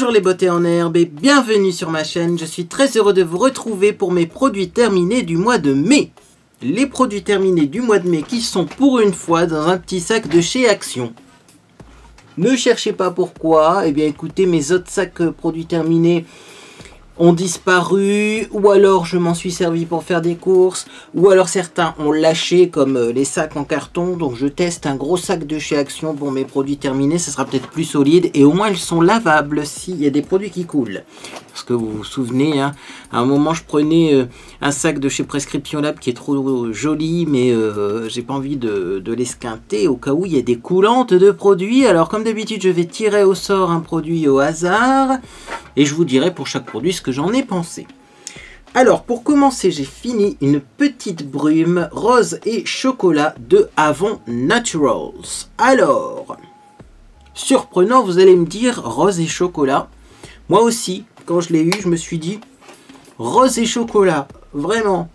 Bonjour les beautés en herbe et bienvenue sur ma chaîne. Je suis très heureux de vous retrouver pour mes produits terminés du mois de mai. Les produits terminés du mois de mai qui sont pour une fois dans un petit sac de chez Action. Ne cherchez pas pourquoi. Eh bien écoutez, mes autres sacs produits terminés ont disparu, ou alors je m'en suis servi pour faire des courses, ou alors certains ont lâché comme les sacs en carton, donc je teste un gros sac de chez Action pour mes produits terminés, ça sera peut-être plus solide, et au moins ils sont lavables s'il y a des produits qui coulent. Parce que vous vous souvenez, hein, à un moment je prenais un sac de chez Prescription Lab qui est trop joli, mais j'ai pas envie de l'esquinter au cas où il y a des coulantes de produits. Alors comme d'habitude je vais tirer au sort un produit au hasard, et je vous dirai pour chaque produit ce que j'en ai pensé. Alors pour commencer, j'ai fini une petite brume rose et chocolat de Avon Naturals. Alors, surprenant, vous allez me dire rose et chocolat. Moi aussi, quand je l'ai eu, je me suis dit rose et chocolat, vraiment.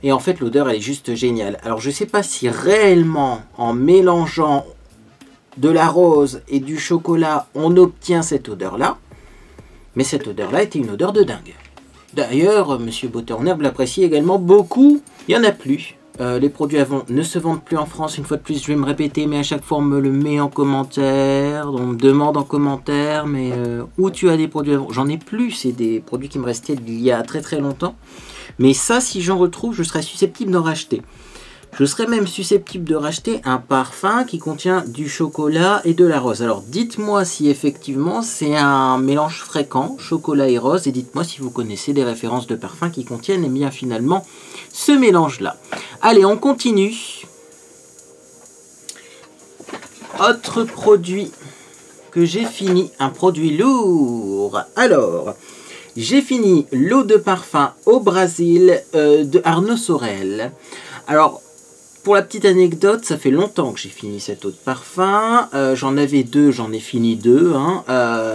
Et en fait, l'odeur elle est juste géniale. Alors je sais pas si réellement en mélangeant de la rose et du chocolat, on obtient cette odeur-là. Mais cette odeur-là était une odeur de dingue. D'ailleurs, Monsieur Beauté en herbe l'apprécie également beaucoup. Il n'y en a plus. Les produits Avon ne se vendent plus en France. Une fois de plus, je vais me répéter, mais à chaque fois, on me le met en commentaire. On me demande en commentaire, mais où tu as des produits Avon? J'en ai plus. C'est des produits qui me restaient il y a très très longtemps. Mais ça, si j'en retrouve, je serais susceptible d'en racheter. Je serais même susceptible de racheter un parfum qui contient du chocolat et de la rose. Alors dites-moi si effectivement c'est un mélange fréquent, chocolat et rose, et dites-moi si vous connaissez des références de parfums qui contiennent bien finalement ce mélange-là. Allez, on continue. Autre produit que j'ai fini, un produit lourd. Alors, j'ai fini l'eau de parfum au Brésil de Arnaud Sorel. Alors, pour la petite anecdote, ça fait longtemps que j'ai fini cette eau de parfum. J'en avais deux, j'en ai fini deux. Hein,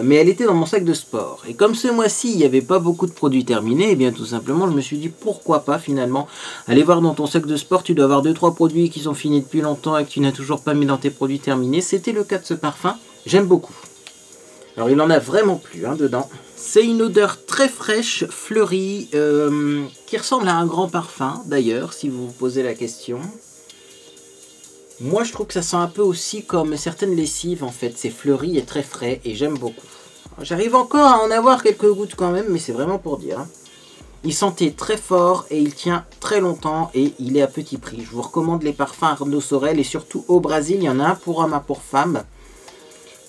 mais elle était dans mon sac de sport. Et comme ce mois-ci, il n'y avait pas beaucoup de produits terminés, et bien tout simplement, je me suis dit pourquoi pas finalement aller voir dans ton sac de sport. Tu dois avoir 2-3 produits qui sont finis depuis longtemps et que tu n'as toujours pas mis dans tes produits terminés. C'était le cas de ce parfum. J'aime beaucoup. Alors, il en a vraiment plus hein, dedans. C'est une odeur très fraîche, fleurie, qui ressemble à un grand parfum d'ailleurs, si vous vous posez la question. Moi, je trouve que ça sent un peu aussi comme certaines lessives, en fait. C'est fleuri et très frais, et j'aime beaucoup. J'arrive encore à en avoir quelques gouttes quand même, mais c'est vraiment pour dire. Hein. Il sentait très fort, et il tient très longtemps, et il est à petit prix. Je vous recommande les parfums Arnaud Sorel, et surtout au Brésil, il y en a un pour homme, un pour femme.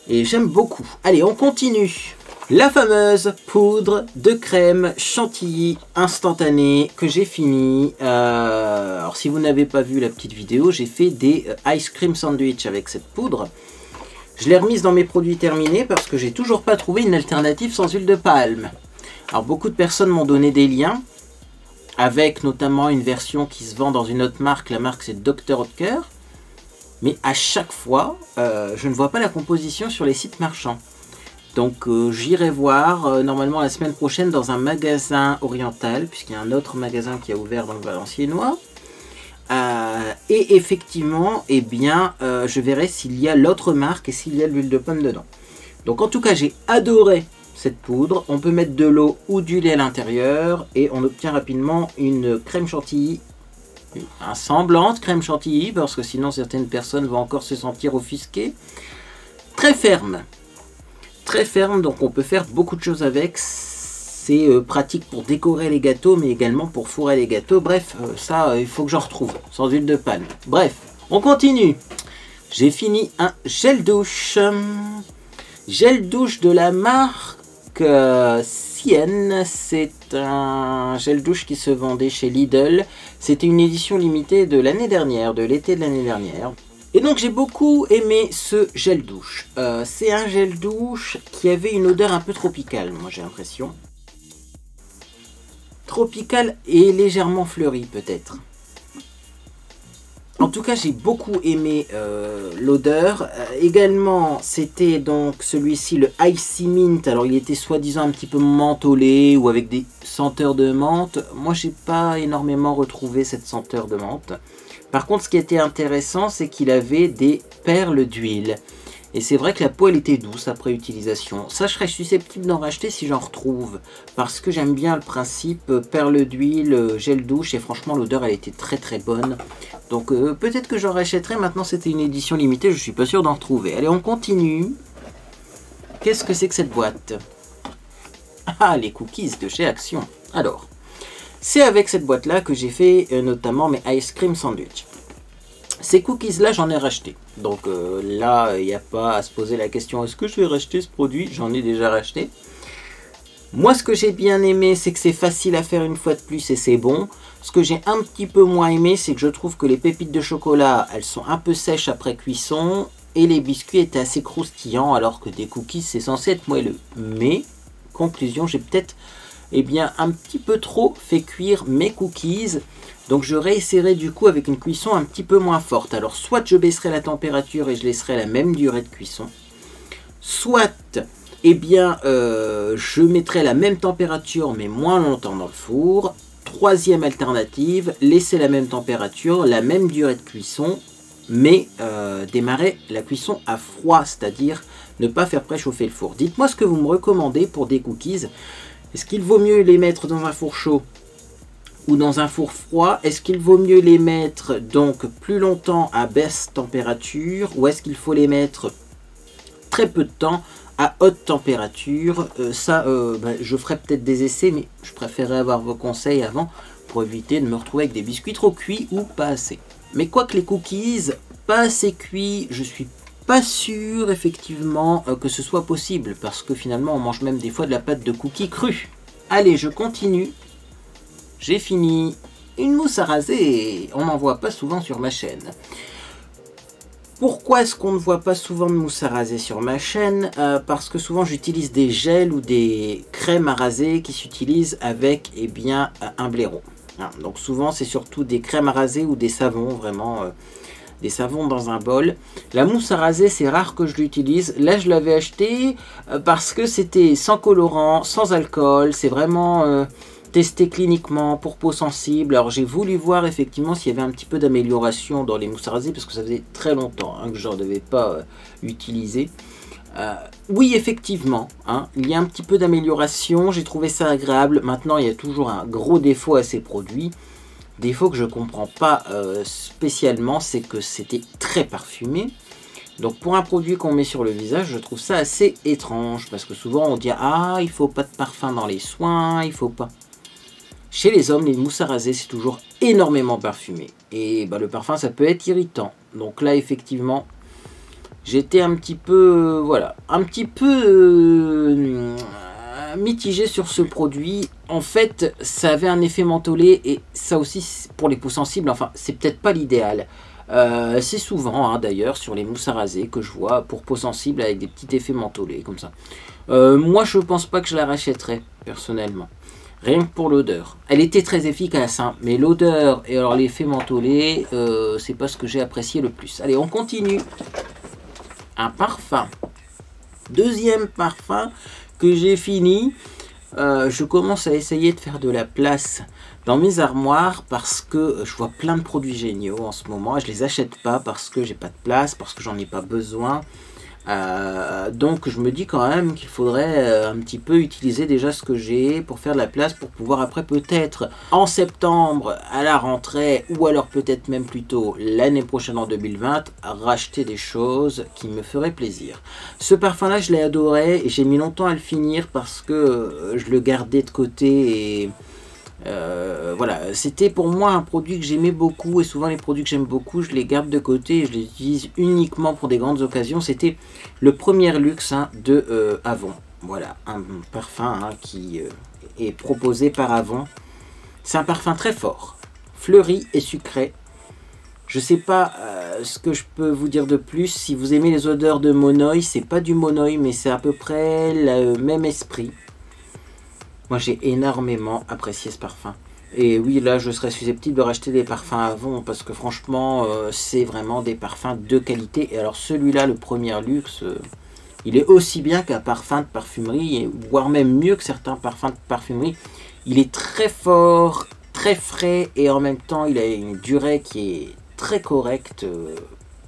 Et j'aime beaucoup. Allez, on continue. La fameuse poudre de crème chantilly instantanée que j'ai fini. Alors si vous n'avez pas vu la petite vidéo, j'ai fait des ice cream sandwich avec cette poudre. Je l'ai remise dans mes produits terminés parce que j'ai toujours pas trouvé une alternative sans huile de palme. Alors beaucoup de personnes m'ont donné des liens avec notamment une version qui se vend dans une autre marque. La marque c'est Dr Oetker. Mais à chaque fois, je ne vois pas la composition sur les sites marchands. Donc j'irai voir normalement la semaine prochaine dans un magasin oriental, puisqu'il y a un autre magasin qui a ouvert dans le Valenciennois. Et effectivement, eh bien, je verrai s'il y a l'autre marque et s'il y a l'huile de pomme dedans. Donc en tout cas, j'ai adoré cette poudre. On peut mettre de l'eau ou du lait à l'intérieur et on obtient rapidement une crème chantilly. Un semblant de crème chantilly, parce que sinon certaines personnes vont encore se sentir offusquées. Très ferme. Très ferme, donc on peut faire beaucoup de choses avec. C'est pratique pour décorer les gâteaux, mais également pour fourrer les gâteaux. Bref, ça, il faut que j'en retrouve, sans huile de palme. Bref, on continue. J'ai fini un gel douche. Gel douche de la marque Sienne. C'est un gel douche qui se vendait chez Lidl. C'était une édition limitée de l'année dernière, de l'été de l'année dernière. Et donc j'ai beaucoup aimé ce gel douche. C'est un gel douche qui avait une odeur un peu tropicale, moi j'ai l'impression. Tropicale et légèrement fleurie peut-être. En tout cas j'ai beaucoup aimé l'odeur. Également c'était donc celui-ci le Icy Mint. Alors il était soi-disant un petit peu mentholé ou avec des senteurs de menthe. Moi j'ai pas énormément retrouvé cette senteur de menthe. Par contre, ce qui était intéressant, c'est qu'il avait des perles d'huile. Et c'est vrai que la peau elle était douce après utilisation. Ça je serais susceptible d'en racheter si j'en retrouve. Parce que j'aime bien le principe perle d'huile, gel douche. Et franchement l'odeur elle était très très bonne. Donc peut-être que j'en rachèterai. Maintenant c'était une édition limitée. Je suis pas sûr d'en retrouver. Allez on continue. Qu'est-ce que c'est que cette boîte? Ah les cookies de chez Action. Alors c'est avec cette boîte là que j'ai fait notamment mes ice cream sandwich. Ces cookies là j'en ai racheté. Donc là il n'y a pas à se poser la question est-ce que je vais racheter ce produit? J'en ai déjà racheté. Moi ce que j'ai bien aimé c'est que c'est facile à faire une fois de plus et c'est bon. Ce que j'ai un petit peu moins aimé c'est que je trouve que les pépites de chocolat elles sont un peu sèches après cuisson. Et les biscuits étaient assez croustillants alors que des cookies c'est censé être moelleux. Mais conclusion j'ai peut-être un petit peu trop fait cuire mes cookies. Donc je réessayerai du coup avec une cuisson un petit peu moins forte. Alors soit je baisserai la température et je laisserai la même durée de cuisson. Soit je mettrai la même température mais moins longtemps dans le four. Troisième alternative, laisser la même température, la même durée de cuisson. Mais démarrer la cuisson à froid, c'est-à-dire ne pas faire préchauffer le four. Dites-moi ce que vous me recommandez pour des cookies. Est-ce qu'il vaut mieux les mettre dans un four chaud ou dans un four froid? Est-ce qu'il vaut mieux les mettre donc plus longtemps à basse température ou est-ce qu'il faut les mettre très peu de temps à haute température? Je ferai peut-être des essais, mais je préférerais avoir vos conseils avant pour éviter de me retrouver avec des biscuits trop cuits ou pas assez. Mais quoique les cookies pas assez cuits, je suis pas sûr effectivement que ce soit possible parce que finalement on mange même des fois de la pâte de cookies crue. Allez, je continue. J'ai fini. Une mousse à raser, on n'en voit pas souvent sur ma chaîne. Pourquoi est-ce qu'on ne voit pas souvent de mousse à raser sur ma chaîne? Parce que souvent j'utilise des gels ou des crèmes à raser qui s'utilisent avec un blaireau. Donc souvent c'est surtout des crèmes à raser ou des savons, vraiment des savons dans un bol. La mousse à raser c'est rare que je l'utilise. Là je l'avais acheté parce que c'était sans colorant, sans alcool, c'est vraiment testé cliniquement pour peau sensible. Alors j'ai voulu voir effectivement s'il y avait un petit peu d'amélioration dans les mousses à raser parce que ça faisait très longtemps que je n'en devais pas utiliser. Oui effectivement, il y a un petit peu d'amélioration, j'ai trouvé ça agréable. Maintenant il y a toujours un gros défaut à ces produits. Défaut que je ne comprends pas spécialement, c'est que c'était très parfumé. Donc pour un produit qu'on met sur le visage, je trouve ça assez étrange. Parce que souvent on dit ah il faut pas de parfum dans les soins, il faut pas. Chez les hommes, les mousses à raser c'est toujours énormément parfumé. Et le parfum ça peut être irritant. Donc là effectivement, j'étais un petit peu mitigé sur ce produit. En fait, ça avait un effet mentholé et ça aussi pour les peaux sensibles, enfin c'est peut-être pas l'idéal. C'est souvent d'ailleurs sur les mousses à raser que je vois pour peau sensible avec des petits effets mentholés comme ça. Moi je pense pas que je la rachèterais personnellement. Rien que pour l'odeur. Elle était très efficace, mais l'odeur et alors l'effet mentholé, c'est pas ce que j'ai apprécié le plus. Allez, on continue. Un parfum. Deuxième parfum que j'ai fini. Je commence à essayer de faire de la place dans mes armoires parce que je vois plein de produits géniaux en ce moment. Je les achète pas parce que j'ai pas de place, parce que j'en ai pas besoin. Donc je me dis quand même qu'il faudrait un petit peu utiliser déjà ce que j'ai pour faire de la place pour pouvoir après peut-être en septembre à la rentrée ou alors peut-être même plutôt l'année prochaine en 2020 racheter des choses qui me feraient plaisir. Ce parfum là je l'ai adoré et j'ai mis longtemps à le finir parce que je le gardais de côté et voilà, c'était pour moi un produit que j'aimais beaucoup et souvent les produits que j'aime beaucoup je les garde de côté et je les utilise uniquement pour des grandes occasions. C'était le premier luxe de Avon. Voilà, un parfum qui est proposé par Avon. C'est un parfum très fort, fleuri et sucré. Je sais pas ce que je peux vous dire de plus. Si vous aimez les odeurs de Monoi, c'est pas du Monoi mais c'est à peu près le même esprit. Moi j'ai énormément apprécié ce parfum. Et oui, là je serais susceptible de racheter des parfums Avon parce que franchement c'est vraiment des parfums de qualité. Et alors celui-là, le premier luxe, il est aussi bien qu'un parfum de parfumerie, voire même mieux que certains parfums de parfumerie. Il est très fort, très frais et en même temps il a une durée qui est très correcte.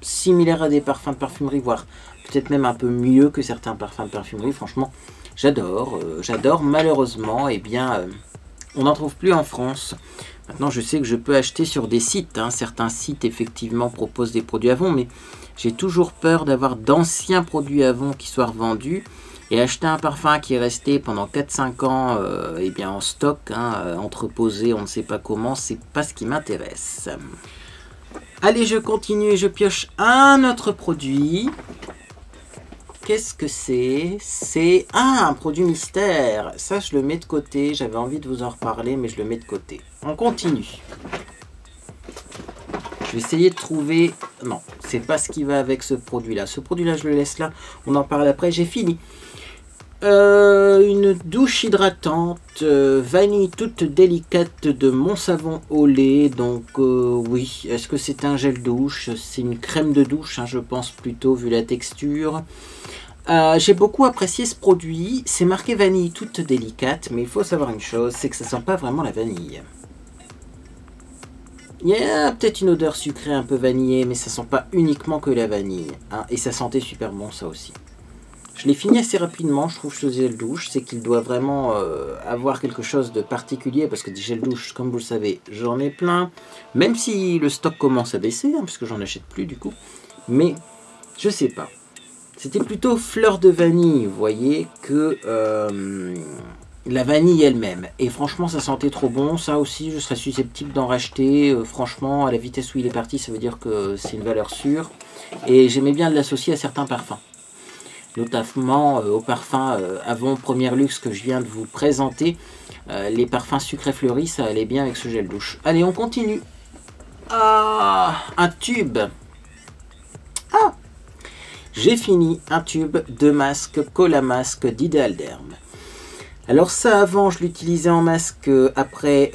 similaire à des parfums de parfumerie, voire peut-être même un peu mieux que certains parfums de parfumerie. Franchement, j'adore. J'adore. Malheureusement, eh bien, on n'en trouve plus en France. Maintenant, je sais que je peux acheter sur des sites. Hein. Certains sites, effectivement, proposent des produits Avon, mais j'ai toujours peur d'avoir d'anciens produits Avon qui soient revendus. Et acheter un parfum qui est resté pendant 4-5 ans eh bien en stock, hein, entreposé, on ne sait pas comment, c'est pas ce qui m'intéresse. Allez, je continue et je pioche un autre produit. Qu'est-ce que c'est? C'est un produit mystère. Ça, je le mets de côté. J'avais envie de vous en reparler, mais je le mets de côté. On continue. Je vais essayer de trouver... Non, c'est pas ce qui va avec ce produit-là. Ce produit-là, je le laisse là. On en parle après. J'ai fini. Une douche hydratante vanille toute délicate de Mon Savon au lait. Donc oui, est-ce que c'est un gel douche? C'est une crème de douche, hein, je pense plutôt vu la texture. J'ai beaucoup apprécié ce produit. C'est marqué vanille toute délicate, mais il faut savoir une chose, c'est que ça sent pas vraiment la vanille. Il y a peut-être une odeur sucrée un peu vanillée, mais ça sent pas uniquement que la vanille, hein, et ça sentait super bon ça aussi. Je l'ai fini assez rapidement, je trouve, ce gel douche. C'est qu'il doit vraiment avoir quelque chose de particulier, parce que des gels douche, comme vous le savez, j'en ai plein. Même si le stock commence à baisser, hein, parce que j'en achète plus du coup. Mais, je sais pas. C'était plutôt fleur de vanille, vous voyez, que la vanille elle-même. Et franchement, ça sentait trop bon. Ça aussi, je serais susceptible d'en racheter. Franchement, à la vitesse où il est parti, ça veut dire que c'est une valeur sûre. Et j'aimais bien l'associer à certains parfums. Notamment au parfum Avon Première Luxe que je viens de vous présenter. Les parfums sucrés fleuris, ça allait bien avec ce gel douche. Allez, on continue. Ah, un tube. Ah, j'ai fini un tube de masque Cola Masque d'Ideal Derm. Alors ça, avant, je l'utilisais en masque après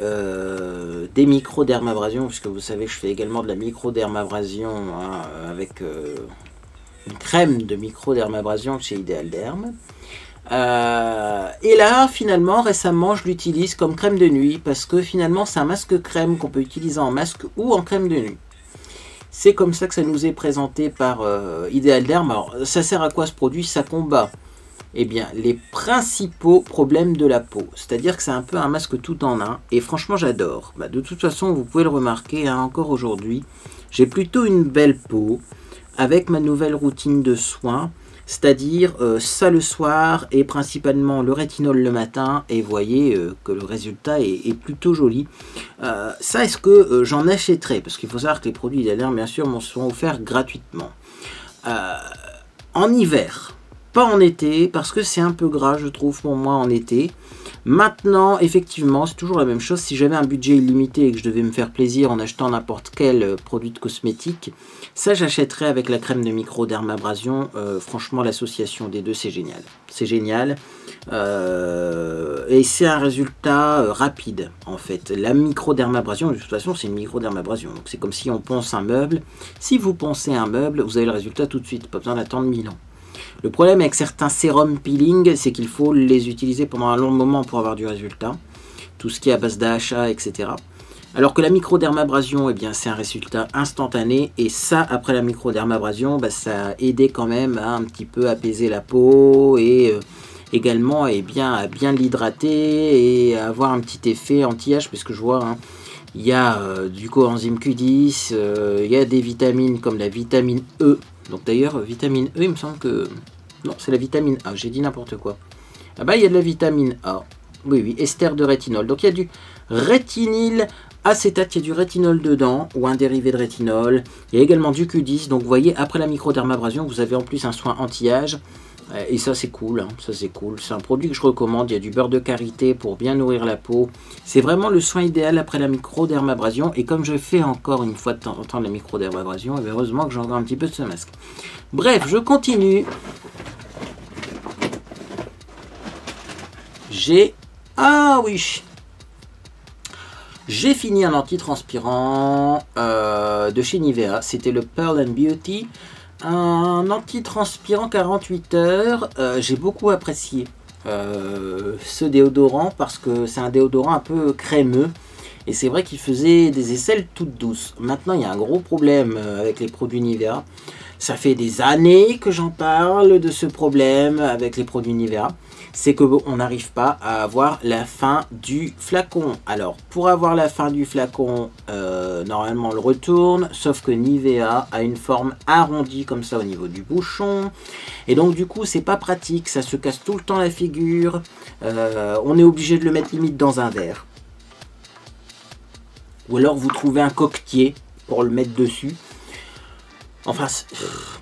des micro-dermabrasions, puisque vous savez que je fais également de la micro-dermabrasion hein, avec... une crème de micro-dermabrasion chez Ideal Derm. Et là, finalement, récemment, je l'utilise comme crème de nuit parce que finalement, c'est un masque crème qu'on peut utiliser en masque ou en crème de nuit. C'est comme ça que ça nous est présenté par Ideal Derm. Alors, ça sert à quoi ce produit? Ça combat eh bien, les principaux problèmes de la peau. C'est-à-dire que c'est un peu un masque tout en un. Et franchement, j'adore. Bah, de toute façon, vous pouvez le remarquer, hein, encore aujourd'hui, j'ai plutôt une belle peau. Avec ma nouvelle routine de soins, c'est-à-dire ça le soir et principalement le rétinol le matin, et vous voyez que le résultat est plutôt joli. Ça, est-ce que j'en achèterai? Parce qu'il faut savoir que les produits Ideal Derm, bien sûr, m'en sont offerts gratuitement. En hiver, pas en été, parce que c'est un peu gras, je trouve, pour moi, en été. Maintenant, effectivement, c'est toujours la même chose. Si j'avais un budget illimité et que je devais me faire plaisir en achetant n'importe quel produit de cosmétique, ça, j'achèterais avec la crème de micro-dermabrasion. Franchement, l'association des deux, c'est génial. C'est génial. Et c'est un résultat rapide, en fait. La micro-dermabrasion, de toute façon, c'est une micro-dermabrasion. Donc, c'est comme si on ponce un meuble. Si vous poncez un meuble, vous avez le résultat tout de suite. Pas besoin d'attendre 1000 ans. Le problème avec certains sérums peeling, c'est qu'il faut les utiliser pendant un long moment pour avoir du résultat. Tout ce qui est à base d'AHA, etc. Alors que la microdermabrasion, eh bien, c'est un résultat instantané. Et ça, après la microdermabrasion, bah, ça a aidé quand même à un petit peu apaiser la peau et également eh bien, à bien l'hydrater et à avoir un petit effet anti-âge. Parce que je vois, hein, il y a du coenzyme Q10, il y a des vitamines comme la vitamine E. Donc d'ailleurs, vitamine E, il me semble que... Non, c'est la vitamine A, j'ai dit n'importe quoi. Ah bah, il y a de la vitamine A. Oui, oui, ester de rétinol. Donc il y a du rétinyl acétate, il y a du rétinol dedans, ou un dérivé de rétinol. Il y a également du Q10. Donc vous voyez, après la microdermabrasion, vous avez en plus un soin anti-âge. Et ça, c'est cool, hein, ça c'est cool. C'est un produit que je recommande. Il y a du beurre de karité pour bien nourrir la peau. C'est vraiment le soin idéal après la microdermabrasion. Et comme je fais encore une fois de temps en temps de la microdermabrasion, heureusement que j'ai encore un petit peu de ce masque. Bref, je continue. Ah oui, j'ai fini un antitranspirant de chez Nivea. C'était le Pearl and Beauty. Un antitranspirant 48 heures. J'ai beaucoup apprécié ce déodorant parce que c'est un déodorant un peu crémeux. Et c'est vrai qu'il faisait des aisselles toutes douces. Maintenant, il y a un gros problème avec les produits Nivea. Ça fait des années que j'en parle de ce problème avec les produits Nivea. C'est qu'on n'arrive pas à avoir la fin du flacon. Alors, pour avoir la fin du flacon, normalement on le retourne, sauf que Nivea a une forme arrondie comme ça au niveau du bouchon. Et donc du coup, c'est pas pratique, ça se casse tout le temps la figure. On est obligé de le mettre limite dans un verre. Ou alors vous trouvez un coquetier pour le mettre dessus. Enfin,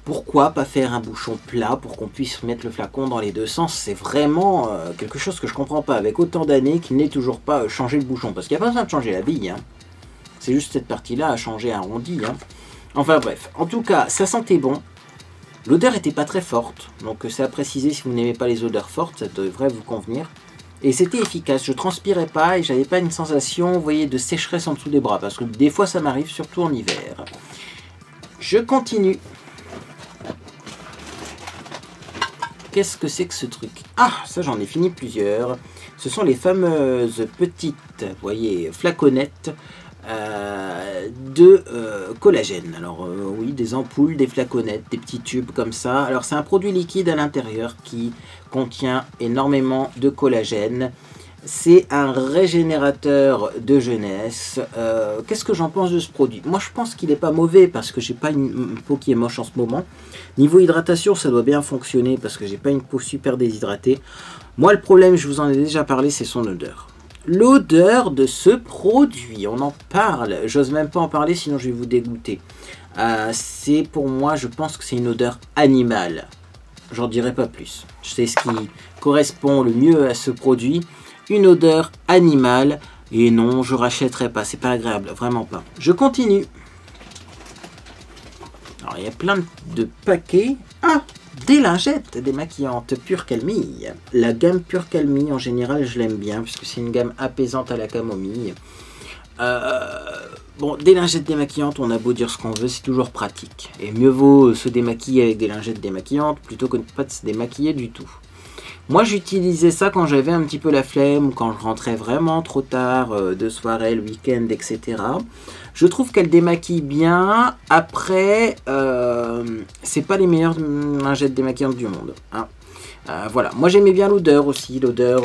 pourquoi pas faire un bouchon plat pour qu'on puisse mettre le flacon dans les deux sens? C'est vraiment quelque chose que je comprends pas avec autant d'années qu'il n'est toujours pas changé le bouchon. Parce qu'il n'y a pas besoin de changer la bille. Hein. C'est juste cette partie-là à changer arrondi. Hein. Enfin bref, en tout cas, ça sentait bon. L'odeur n'était pas très forte. Donc c'est à préciser, si vous n'aimez pas les odeurs fortes, ça devrait vous convenir. Et c'était efficace, je transpirais pas et j'avais pas une sensation, vous voyez, de sécheresse en dessous des bras. Parce que des fois ça m'arrive, surtout en hiver. Je continue. Qu'est-ce que c'est que ce truc? Ah, ça j'en ai fini plusieurs. Ce sont les fameuses petites, vous voyez, flaconnettes de collagène. Alors oui, des ampoules, des flaconnettes, des petits tubes comme ça. Alors c'est un produit liquide à l'intérieur qui contient énormément de collagène. C'est un régénérateur de jeunesse. Qu'est-ce que j'en pense de ce produit? Moi, je pense qu'il n'est pas mauvais parce que j'ai pas une peau qui est moche en ce moment. Niveau hydratation, ça doit bien fonctionner parce que j'ai pas une peau super déshydratée. Moi, le problème, je vous en ai déjà parlé, c'est son odeur. L'odeur de ce produit, on en parle. J'ose même pas en parler, sinon je vais vous dégoûter. C'est pour moi, je pense que c'est une odeur animale. J'en dirai pas plus. C'est ce qui correspond le mieux à ce produit. Une odeur animale. Et non, je rachèterai pas. C'est pas agréable. Vraiment pas. Je continue. Alors, il y a plein de paquets. Ah, des lingettes démaquillantes Pure Calmie. La gamme Pure Calmie, en général, je l'aime bien. Puisque c'est une gamme apaisante à la camomille. Bon, des lingettes démaquillantes, on a beau dire ce qu'on veut, c'est toujours pratique. Et mieux vaut se démaquiller avec des lingettes démaquillantes plutôt que de ne pas se démaquiller du tout. Moi, j'utilisais ça quand j'avais un petit peu la flemme, quand je rentrais vraiment trop tard de soirée, le week-end, etc. Je trouve qu'elle démaquille bien. Après, c'est pas les meilleures lingettes démaquillantes du monde. Hein. Voilà. Moi, j'aimais bien l'odeur aussi. L'odeur,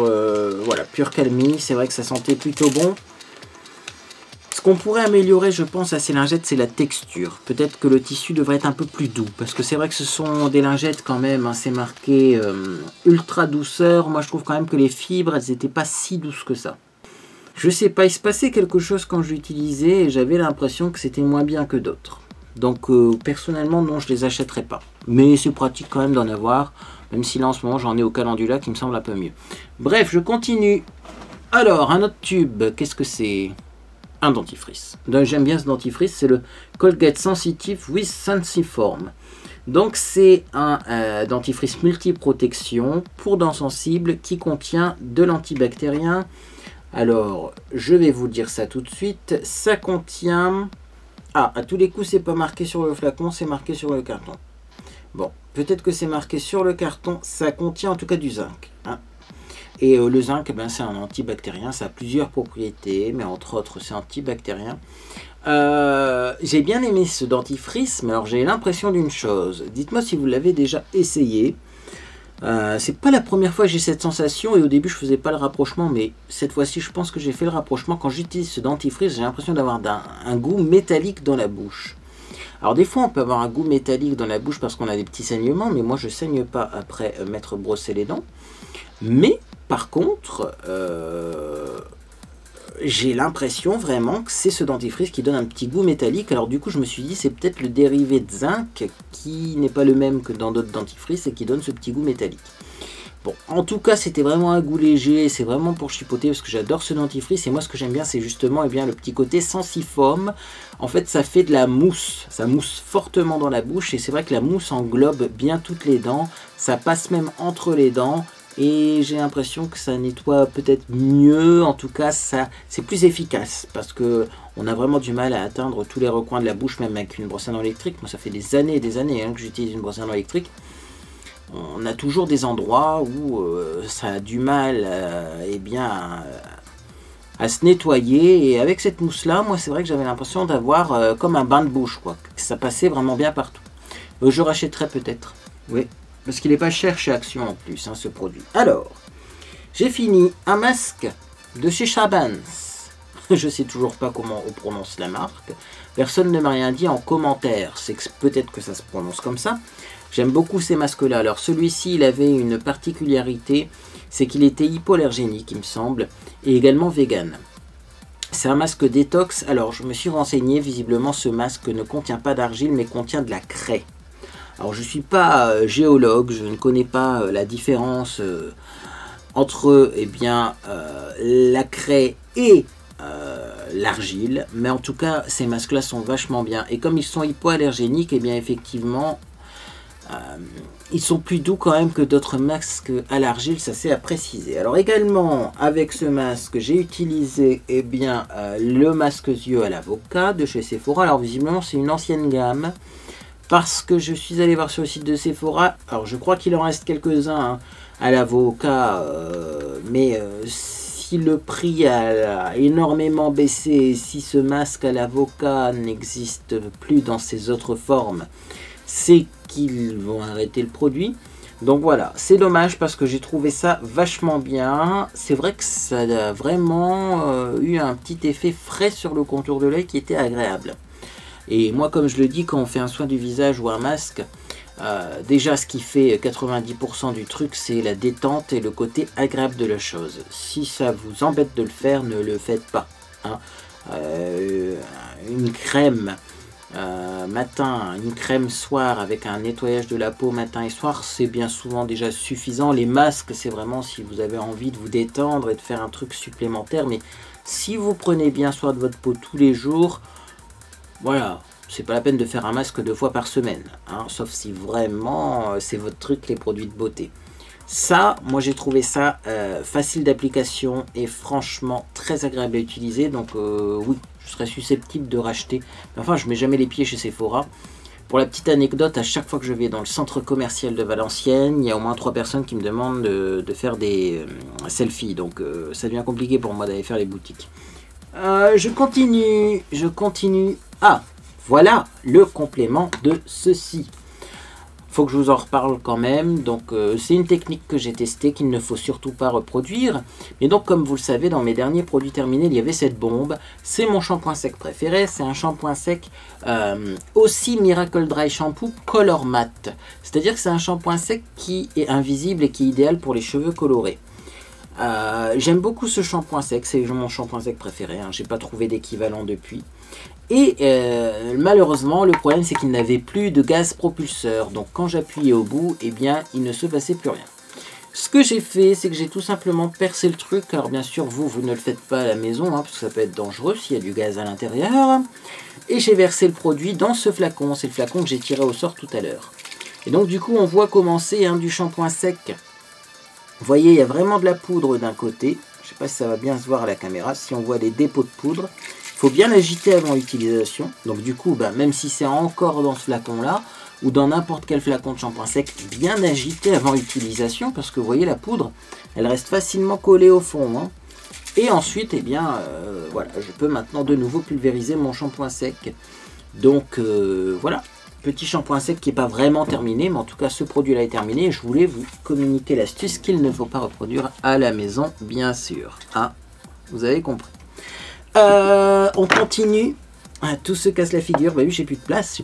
voilà, Pure Calmie. C'est vrai que ça sentait plutôt bon. Ce qu'on pourrait améliorer, je pense, à ces lingettes, c'est la texture. Peut-être que le tissu devrait être un peu plus doux. Parce que c'est vrai que ce sont des lingettes quand même, hein, c'est marqué ultra douceur. Moi, je trouve quand même que les fibres, elles n'étaient pas si douces que ça. Je sais pas, il se passait quelque chose quand je l'utilisais et j'avais l'impression que c'était moins bien que d'autres. Donc, personnellement, non, je les achèterai pas. Mais c'est pratique quand même d'en avoir. Même si là, en ce moment, j'en ai au calendula qui me semble un peu mieux. Bref, je continue. Alors, un autre tube, qu'est-ce que c'est ? Un dentifrice. J'aime bien ce dentifrice, c'est le Colgate Sensitive with Sensiform. Donc c'est un dentifrice multiprotection pour dents sensibles qui contient de l'antibactérien. Alors je vais vous dire ça tout de suite. Ça contient... Ah, à tous les coups c'est pas marqué sur le flacon, c'est marqué sur le carton. Bon, peut-être que c'est marqué sur le carton, ça contient en tout cas du zinc. Hein. Et le zinc, ben, c'est un antibactérien, ça a plusieurs propriétés, mais entre autres, c'est antibactérien. J'ai bien aimé ce dentifrice, mais alors j'ai l'impression d'une chose. Dites-moi si vous l'avez déjà essayé. C'est pas la première fois que j'ai cette sensation, et au début, je faisais pas le rapprochement, mais cette fois-ci, je pense que j'ai fait le rapprochement. Quand j'utilise ce dentifrice, j'ai l'impression d'avoir un goût métallique dans la bouche. Alors des fois, on peut avoir un goût métallique dans la bouche parce qu'on a des petits saignements, mais moi, je saigne pas après m'être brossé les dents. Mais... Par contre, j'ai l'impression vraiment que c'est ce dentifrice qui donne un petit goût métallique. Alors du coup, je me suis dit, c'est peut-être le dérivé de zinc qui n'est pas le même que dans d'autres dentifrices et qui donne ce petit goût métallique. Bon, en tout cas, c'était vraiment un goût léger. C'est vraiment pour chipoter parce que j'adore ce dentifrice. Et moi, ce que j'aime bien, c'est justement eh bien, le petit côté sensiforme. En fait, ça fait de la mousse. Ça mousse fortement dans la bouche. Et c'est vrai que la mousse englobe bien toutes les dents. Ça passe même entre les dents. Et j'ai l'impression que ça nettoie peut-être mieux, en tout cas c'est plus efficace parce que on a vraiment du mal à atteindre tous les recoins de la bouche, même avec une brosse à dents électrique. Moi ça fait des années et des années que j'utilise une brosse à dents électrique. On a toujours des endroits où ça a du mal à se nettoyer. Et avec cette mousse-là, moi, c'est vrai que j'avais l'impression d'avoir comme un bain de bouche, quoi. Que ça passait vraiment bien partout. Je rachèterai peut-être. Oui, parce qu'il n'est pas cher chez Action en plus, hein, ce produit. Alors, j'ai fini un masque de chez Chabans. Je sais toujours pas comment on prononce la marque. Personne ne m'a rien dit en commentaire. C'est peut-être que ça se prononce comme ça. J'aime beaucoup ces masques-là. Alors celui-ci, il avait une particularité, c'est qu'il était hypoallergénique, il me semble, et également vegan. C'est un masque détox. Alors je me suis renseigné, visiblement ce masque ne contient pas d'argile, mais contient de la craie. Alors je ne suis pas géologue, je ne connais pas la différence entre la craie et l'argile, mais en tout cas ces masques là sont vachement bien, et comme ils sont hypoallergéniques, et bien effectivement ils sont plus doux quand même que d'autres masques à l'argile, ça c'est à préciser. Alors également avec ce masque j'ai utilisé le masque yeux à l'avocat de chez Sephora. Alors visiblement c'est une ancienne gamme, parce que je suis allé voir sur le site de Sephora. Alors je crois qu'il en reste quelques-uns hein, à l'avocat, mais si le prix a énormément baissé, si ce masque à l'avocat n'existe plus dans ses autres formes, c'est qu'ils vont arrêter le produit. Donc voilà, c'est dommage parce que j'ai trouvé ça vachement bien. C'est vrai que ça a vraiment eu un petit effet frais sur le contour de l'œil qui était agréable. Et moi, comme je le dis, quand on fait un soin du visage ou un masque, déjà ce qui fait 90% du truc, c'est la détente et le côté agréable de la chose. Si ça vous embête de le faire, ne le faites pas. Hein. Une crème matin, une crème soir avec un nettoyage de la peau matin et soir, c'est bien souvent déjà suffisant. Les masques, c'est vraiment si vous avez envie de vous détendre et de faire un truc supplémentaire. Mais si vous prenez bien soin de votre peau tous les jours, voilà, c'est pas la peine de faire un masque 2 fois par semaine, hein, sauf si vraiment c'est votre truc, les produits de beauté. Ça, moi j'ai trouvé ça facile d'application et franchement très agréable à utiliser. Donc oui, je serais susceptible de racheter. Enfin, je mets jamais les pieds chez Sephora. Pour la petite anecdote, à chaque fois que je vais dans le centre commercial de Valenciennes, il y a au moins 3 personnes qui me demandent de faire des selfies. Donc ça devient compliqué pour moi d'aller faire les boutiques. Je continue. Ah, voilà le complément de ceci. Faut que je vous en reparle quand même. Donc c'est une technique que j'ai testée qu'il ne faut surtout pas reproduire. Mais donc comme vous le savez, dans mes derniers produits terminés, il y avait cette bombe. C'est mon shampoing sec préféré. C'est un shampoing sec aussi Miracle Dry Shampoo Color Matte. C'est-à-dire que c'est un shampoing sec qui est invisible et qui est idéal pour les cheveux colorés. J'aime beaucoup ce shampoing sec, c'est mon shampoing sec préféré, hein. J'ai pas trouvé d'équivalent depuis. Et malheureusement, le problème c'est qu'il n'avait plus de gaz propulseur. Donc quand j'appuyais au bout, eh bien il ne se passait plus rien. Ce que j'ai fait, c'est que j'ai tout simplement percé le truc. Alors bien sûr, vous ne le faites pas à la maison, hein, parce que ça peut être dangereux s'il y a du gaz à l'intérieur. Et j'ai versé le produit dans ce flacon. C'est le flacon que j'ai tiré au sort tout à l'heure. Et donc du coup, on voit commencer du shampoing sec. Vous voyez, il y a vraiment de la poudre d'un côté. Je ne sais pas si ça va bien se voir à la caméra. Si on voit des dépôts de poudre, il faut bien l'agiter avant l'utilisation. Donc du coup, même si c'est encore dans ce flacon-là, ou dans n'importe quel flacon de shampoing sec, bien agité avant l'utilisation, parce que vous voyez, la poudre, elle reste facilement collée au fond. Hein. Et ensuite, eh bien, voilà, je peux maintenant de nouveau pulvériser mon shampoing sec. Donc voilà. Petit shampoing sec qui n'est pas vraiment terminé, mais en tout cas ce produit-là est terminé. Et je voulais vous communiquer l'astuce qu'il ne faut pas reproduire à la maison, bien sûr. Ah, vous avez compris. On continue. Ah, tout se casse la figure. Bah oui, j'ai plus de place.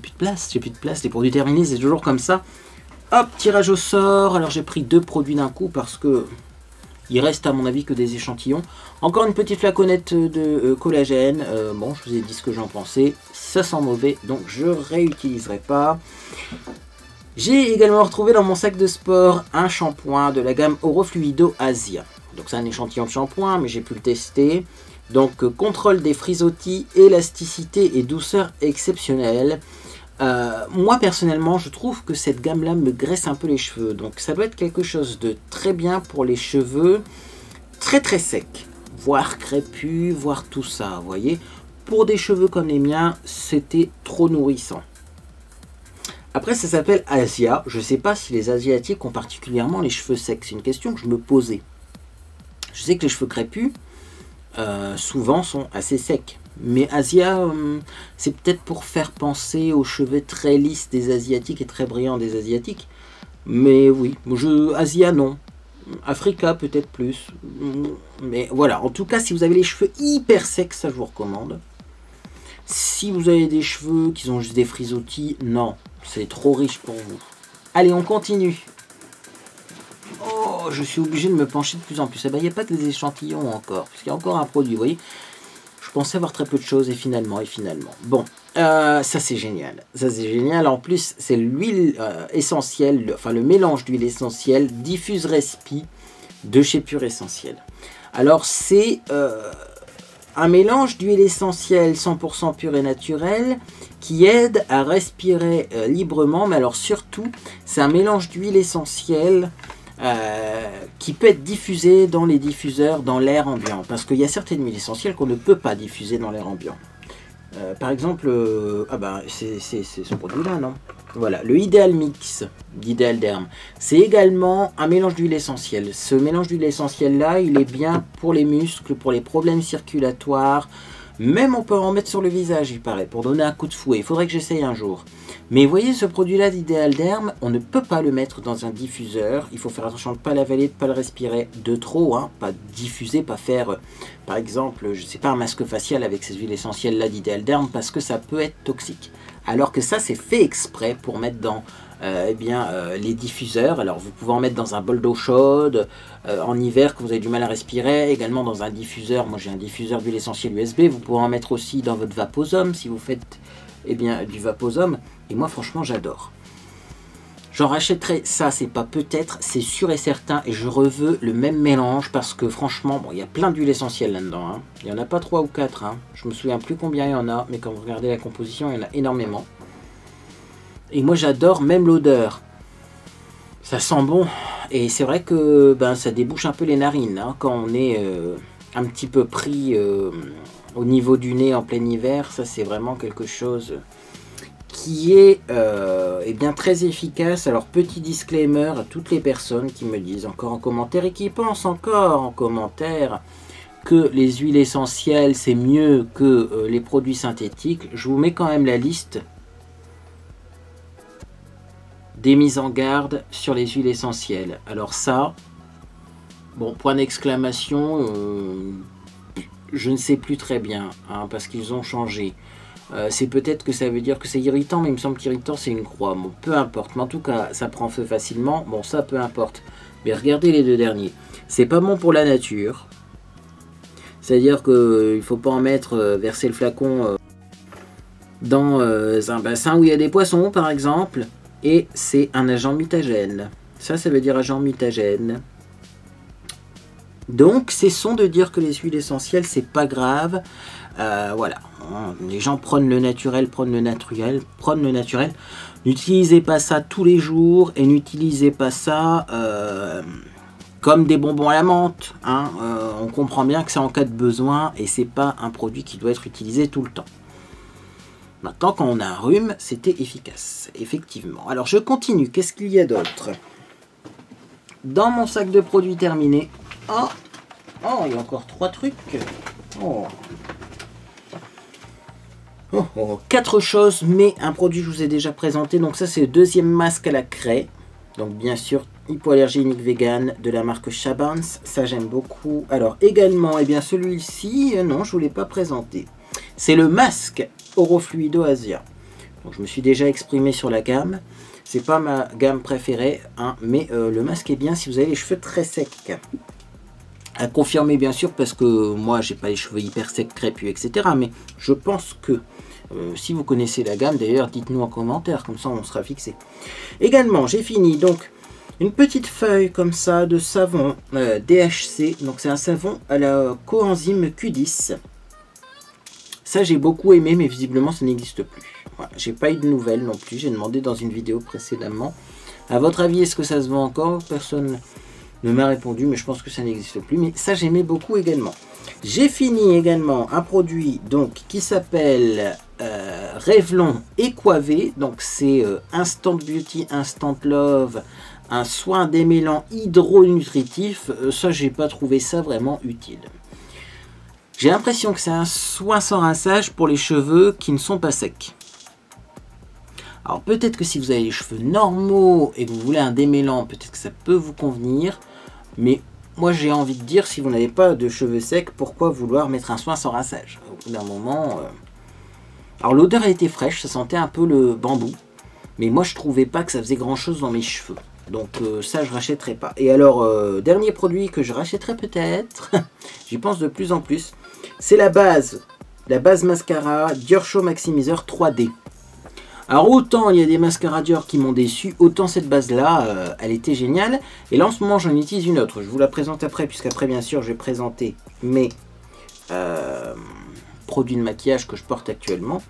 Les produits terminés, c'est toujours comme ça. Hop, tirage au sort. Alors j'ai pris 2 produits d'un coup parce que il reste à mon avis que des échantillons. Encore une petite flaconnette de collagène. Bon, je vous ai dit ce que j'en pensais. Ça sent mauvais, donc je réutiliserai pas. J'ai également retrouvé dans mon sac de sport un shampoing de la gamme Orofluido Asia. Donc c'est un échantillon de shampoing, mais j'ai pu le tester. Donc contrôle des frisottis, élasticité et douceur exceptionnelle. Moi personnellement, je trouve que cette gamme-là me graisse un peu les cheveux. Donc ça doit être quelque chose de très bien pour les cheveux très très secs, voire crépus, voire tout ça, vous voyez. Pour des cheveux comme les miens, c'était trop nourrissant. Après, ça s'appelle Asia. Je ne sais pas si les Asiatiques ont particulièrement les cheveux secs. C'est une question que je me posais. Je sais que les cheveux crépus, souvent sont assez secs. Mais Asia, c'est peut-être pour faire penser aux cheveux très lisses des Asiatiques et très brillants des Asiatiques. Mais oui, Asia non. Africa peut-être plus. Mais voilà, en tout cas, si vous avez les cheveux hyper secs, ça je vous recommande. Si vous avez des cheveux qui ont juste des frisottis, non, c'est trop riche pour vous. Allez, on continue. Oh, je suis obligé de me pencher de plus en plus. Eh ben, il n'y a pas des échantillons encore, parce qu'il y a encore un produit, vous voyez. Je pensais avoir très peu de choses et finalement. Bon, ça c'est génial. Ça c'est génial. En plus, c'est l'huile essentielle, enfin le mélange d'huile essentielle Diffuse Respi de chez Pure Essentiel. Alors c'est un mélange d'huile essentielle 100% pure et naturelle qui aide à respirer librement. Mais alors surtout, c'est un mélange d'huile essentielle qui peut être diffusé dans les diffuseurs, dans l'air ambiant. Parce qu'il y a certaines huiles essentielles qu'on ne peut pas diffuser dans l'air ambiant. Par exemple, c'est ce produit-là, non? Voilà, le Ideal Mix d'Ideal Derm. C'est également un mélange d'huile essentielle. Ce mélange d'huile essentielle-là, il est bien pour les muscles, pour les problèmes circulatoires. Même on peut en mettre sur le visage, il paraît, pour donner un coup de fouet. Il faudrait que j'essaye un jour. Mais vous voyez, ce produit-là d'Ideal Derm, on ne peut pas le mettre dans un diffuseur. Il faut faire attention de ne pas l'avaler, de ne pas le respirer de trop. Hein. Pas diffuser, pas faire, par exemple, je ne sais pas, un masque facial avec ces huiles essentielles-là d'Ideal Derm, parce que ça peut être toxique. Alors que ça, c'est fait exprès pour mettre dans les diffuseurs. Alors, vous pouvez en mettre dans un bol d'eau chaude, en hiver, quand vous avez du mal à respirer. Également dans un diffuseur, moi j'ai un diffuseur d'huile essentielle USB. Vous pouvez en mettre aussi dans votre Vaposome, si vous faites du Vaposome. Et moi, franchement, j'adore. J'en rachèterai, ça, c'est pas peut-être, c'est sûr et certain. Et je reveux le même mélange parce que franchement, bon, il y a plein d'huiles essentielles là-dedans. Hein. Il n'y en a pas 3 ou 4. Hein. Je me souviens plus combien il y en a, mais quand vous regardez la composition, il y en a énormément. Et moi, j'adore même l'odeur. Ça sent bon. Et c'est vrai que ça débouche un peu les narines hein, quand on est un petit peu pris au niveau du nez en plein hiver. Ça, c'est vraiment quelque chose qui est très efficace. Alors, petit disclaimer à toutes les personnes qui me disent encore en commentaire et qui pensent encore en commentaire que les huiles essentielles, c'est mieux que les produits synthétiques. Je vous mets quand même la liste des mises en garde sur les huiles essentielles. Alors ça, bon, point d'exclamation, je ne sais plus très bien, hein, parce qu'ils ont changé. C'est peut-être que ça veut dire que c'est irritant, mais il me semble qu'irritant c'est une croix. Bon, peu importe, mais en tout cas, ça prend feu facilement. Bon, ça, peu importe. Mais regardez les deux derniers. C'est pas bon pour la nature. C'est-à-dire qu'il ne faut pas en mettre, verser le flacon dans un bassin où il y a des poissons, par exemple. Et c'est un agent mutagène. Ça veut dire agent mutagène. Donc, cessons de dire que les huiles essentielles, c'est pas grave. Voilà. Les gens prônent le naturel, prônent le naturel. N'utilisez pas ça tous les jours et n'utilisez pas ça comme des bonbons à la menthe. Hein. On comprend bien que c'est en cas de besoin et c'est pas un produit qui doit être utilisé tout le temps. Maintenant, quand on a un rhume, c'était efficace, effectivement. Alors, je continue. Qu'est-ce qu'il y a d'autre? Dans mon sac de produits terminé. Oh, il y a encore 3 trucs. Oh. 4 choses, mais un produit que je vous ai déjà présenté. Donc ça, c'est le deuxième masque à la craie. Donc, bien sûr, hypoallergénique vegan de la marque Chabans. Ça, j'aime beaucoup. Alors, également, celui-ci, non, je ne vous l'ai pas présenté. C'est le masque Orofluido Asia. Donc, je me suis déjà exprimé sur la gamme. C'est pas ma gamme préférée, hein, mais le masque est bien si vous avez les cheveux très secs. À confirmer bien sûr, parce que moi j'ai pas les cheveux hyper secs, crépus, etc. Mais je pense que si vous connaissez la gamme, d'ailleurs dites-nous en commentaire, comme ça on sera fixé. Également, j'ai fini donc une petite feuille comme ça de savon DHC. Donc c'est un savon à la coenzyme Q10. Ça, j'ai beaucoup aimé, mais visiblement, ça n'existe plus. Voilà, j'ai pas eu de nouvelles non plus. J'ai demandé dans une vidéo précédemment. À votre avis, est-ce que ça se vend encore? Personne ne m'a répondu, mais je pense que ça n'existe plus. Mais ça, j'aimais beaucoup également. J'ai fini également un produit donc qui s'appelle Revlon Equave. Donc, c'est Instant Beauty, Instant Love, un soin démêlant hydronutritif. Ça, j'ai pas trouvé ça vraiment utile. J'ai l'impression que c'est un soin sans rinçage pour les cheveux qui ne sont pas secs. Alors peut-être que si vous avez les cheveux normaux et que vous voulez un démêlant, peut-être que ça peut vous convenir. Mais moi j'ai envie de dire, si vous n'avez pas de cheveux secs, pourquoi vouloir mettre un soin sans rinçage? Au bout d'un moment... Alors l'odeur a été fraîche, ça sentait un peu le bambou. Mais moi je trouvais pas que ça faisait grand chose dans mes cheveux. Donc ça je rachèterai pas. Et alors dernier produit que je rachèterai peut-être, j'y pense de plus en plus, c'est la base mascara Dior Show Maximizer 3D. Alors autant il y a des mascaras Dior qui m'ont déçu, autant cette base là elle était géniale. Et là en ce moment j'en utilise une autre, je vous la présente après, puisqu'après bien sûr je vais présenter mes produits de maquillage que je porte actuellement.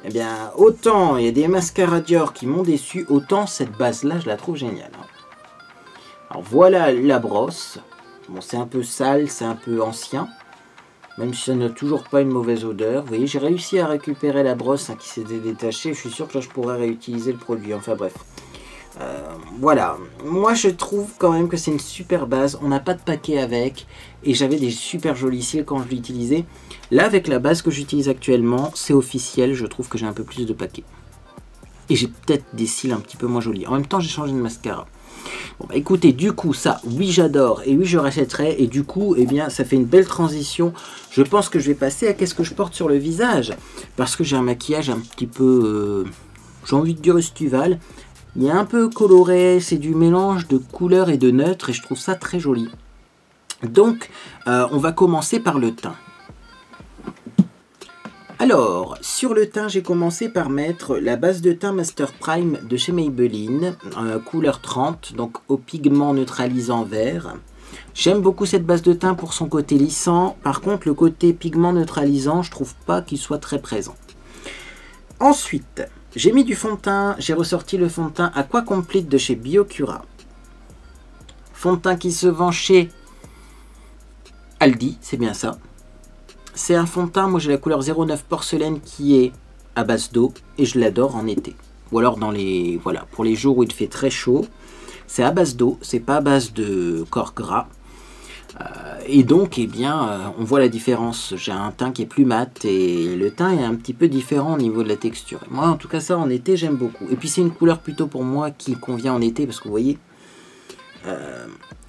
Eh bien, autant il y a des mascaras Dior qui m'ont déçu, autant cette base-là, je la trouve géniale. Alors voilà la brosse. Bon, c'est un peu sale, c'est un peu ancien. Même si ça n'a toujours pas une mauvaise odeur. Vous voyez, j'ai réussi à récupérer la brosse qui s'était détachée. Je suis sûr que là, je pourrais réutiliser le produit. Enfin bref. Voilà. Moi, je trouve quand même que c'est une super base. On n'a pas de paquet avec. Et j'avais des super jolis cils quand je l'utilisais. Là, avec la base que j'utilise actuellement, c'est officiel. Je trouve que j'ai un peu plus de paquets. Et j'ai peut-être des cils un petit peu moins jolis. En même temps, j'ai changé de mascara. Bon, bah écoutez, du coup, ça, oui, j'adore. Et oui, je rachèterai. Et du coup, eh bien, ça fait une belle transition. Je pense que je vais passer à qu'est-ce que je porte sur le visage. Parce que j'ai un maquillage un petit peu... j'ai envie de dire estival. Il est un peu coloré, c'est du mélange de couleurs et de neutres et je trouve ça très joli. Donc, on va commencer par le teint. Alors, sur le teint, j'ai commencé par mettre la base de teint Master Prime de chez Maybelline, couleur 30, donc au pigment neutralisant vert. J'aime beaucoup cette base de teint pour son côté lissant. Par contre, le côté pigment neutralisant, je trouve pas qu'il soit très présent. Ensuite... j'ai mis du fond de teint, j'ai ressorti le fond de teint Aqua Complete de chez Biocura. Fond de teint qui se vend chez Aldi, c'est bien ça. C'est un fond de teint, moi j'ai la couleur 09 porcelaine qui est à base d'eau et je l'adore en été. Ou alors dans les, voilà, pour les jours où il fait très chaud. C'est à base d'eau, c'est pas à base de corps gras. Et donc, eh bien, on voit la différence. J'ai un teint qui est plus mat et le teint est un petit peu différent au niveau de la texture. Moi, en tout cas, ça, en été, j'aime beaucoup. Et puis, c'est une couleur plutôt pour moi qui convient en été parce que vous voyez,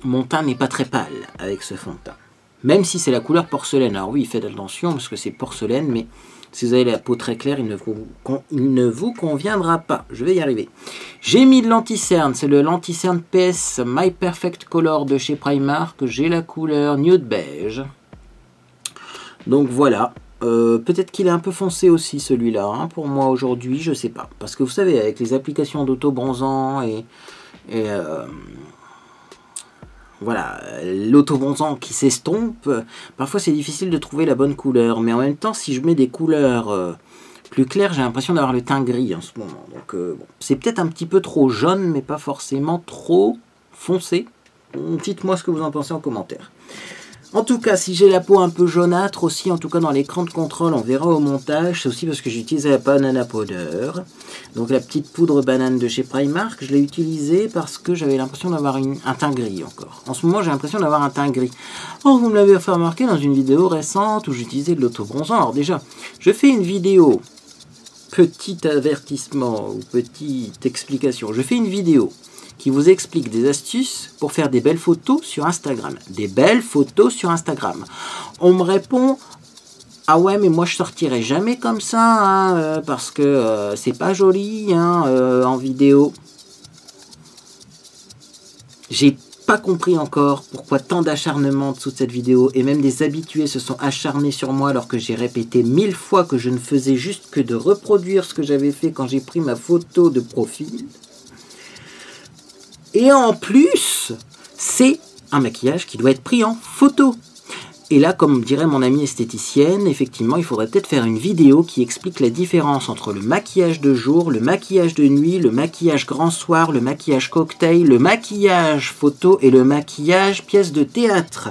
mon teint n'est pas très pâle avec ce fond de teint. Même si c'est la couleur porcelaine. Alors oui, faites attention parce que c'est porcelaine, mais si vous avez la peau très claire, il ne vous conviendra pas. Je vais y arriver. J'ai mis de l'anti-cerne. C'est le l'anti-cerne PS My Perfect Color de chez Primark. J'ai la couleur nude beige. Donc voilà. Peut-être qu'il est un peu foncé aussi celui-là. Hein, pour moi aujourd'hui, je sais pas. Parce que vous savez, avec les applications d'auto-bronzant et voilà, l'auto-bronzant qui s'estompe, parfois c'est difficile de trouver la bonne couleur. Mais en même temps, si je mets des couleurs plus claires, j'ai l'impression d'avoir le teint gris en ce moment. Donc bon, c'est peut-être un petit peu trop jaune, mais pas forcément trop foncé. Dites-moi ce que vous en pensez en commentaire. En tout cas, si j'ai la peau un peu jaunâtre aussi, en tout cas dans l'écran de contrôle, on verra au montage. C'est aussi parce que j'utilise la banana powder. Donc la petite poudre banane de chez Primark, je l'ai utilisée parce que j'avais l'impression d'avoir un teint gris encore. En ce moment, j'ai l'impression d'avoir un teint gris. Oh, vous me l'avez fait remarquer dans une vidéo récente où j'utilisais de l'auto-bronzant. Alors déjà, je fais une vidéo, petit avertissement ou petite explication. Je fais une vidéo qui vous explique des astuces pour faire des belles photos sur Instagram. Des belles photos sur Instagram. On me répond, ah ouais, mais moi je sortirai jamais comme ça, hein, parce que c'est pas joli hein, en vidéo. J'ai pas compris encore pourquoi tant d'acharnement dessous de cette vidéo, et même des habitués se sont acharnés sur moi alors que j'ai répété 1000 fois que je ne faisais juste que de reproduire ce que j'avais fait quand j'ai pris ma photo de profil. Et en plus, c'est un maquillage qui doit être pris en photo. Et là, comme dirait mon amie esthéticienne, effectivement, il faudrait peut-être faire une vidéo qui explique la différence entre le maquillage de jour, le maquillage de nuit, le maquillage grand soir, le maquillage cocktail, le maquillage photo et le maquillage pièce de théâtre.